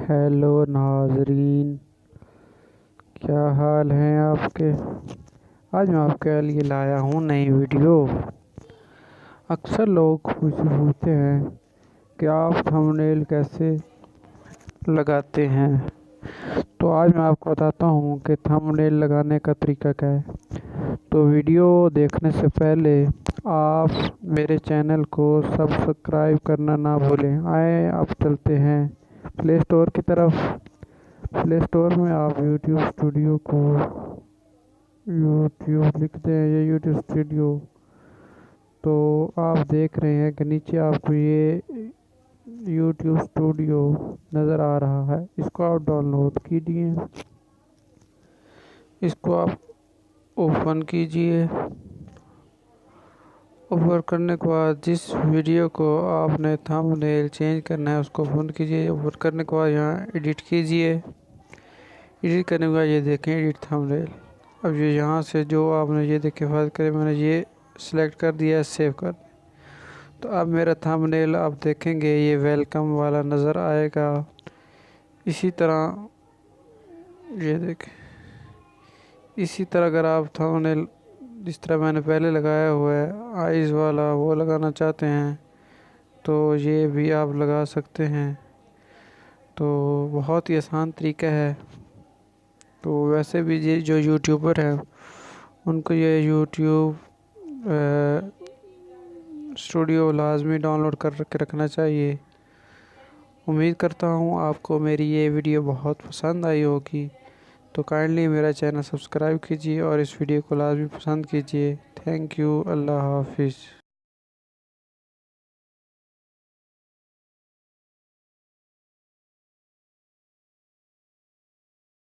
Hello ناظرین، کیا حال ہیں آپ کے؟ آج میں آپ کے لیے لایا ہوں نئی ویڈیو۔ اکثر لوگ مجھ سے پوچھتے ہیں کہ آپ تھمبنیل کیسے لگاتے ہیں، تو آج میں آپ کو بتاتا ہوں کہ تھمبنیل لگانے کا طریقہ کیا ہے۔ تو ویڈیو دیکھنے سے پہلے آپ میرے چینل کو سبسکرائب کرنا نہ بھولیں۔ آئیں اب چلتے ہیں پلے اسٹور کی طرف۔ پلے اسٹور میں آپ یوٹیوب اسٹوڈیو کو لکھتے ہیں، یہ یوٹیوب اسٹوڈیو، تو آپ دیکھ رہے ہیں کہ نیچے آپ کو یہ یوٹیوب اسٹوڈیو نظر آ رہا ہے۔ اس کو آپ ڈاؤن لوڈ کیجیے، اس کو آپ اوپن کیجیے۔ اوپن کرنے کے بعد جس ویڈیو کو آپ نے تھمبنیل چینج کرنا ہے اس کو اوپن کیجیے۔ اوپن کرنے کے بعد یہاں ایڈٹ کیجیے۔ ایڈٹ کرنے کے بعد یہ دیکھیں ایڈٹ تھمبنیل۔ اب یہاں سے جو آپ نے یہ دیکھے فرض کریں میں نے یہ سلیکٹ کر دیا، سیو کر دیا، تو اب میرا تھمبنیل آپ دیکھیں گے یہ ویلکم والا نظر آئے گا۔ اسی طرح یہ دیکھیں، اسی طرح اگر آپ تھمبنیل جس طرح میں نے پہلے لگایا ہوا ہے آئیز والا وہ لگانا چاہتے ہیں تو یہ بھی آپ لگا سکتے ہیں۔ تو بہت ہی آسان طریقہ ہے۔ تو ویسے بھی یہ جو یوٹیوبر ہیں ان کو یہ یوٹیوب اسٹوڈیو لازمی ڈاؤن لوڈ کر کے رکھنا چاہیے۔ امید کرتا ہوں آپ کو میری یہ ویڈیو بہت پسند آئی ہوگی، تو کائنڈلی میرا چینل سبسکرائب کیجیے اور اس ویڈیو کو لازمی پسند کیجیے۔ تھینک یو، اللہ حافظ۔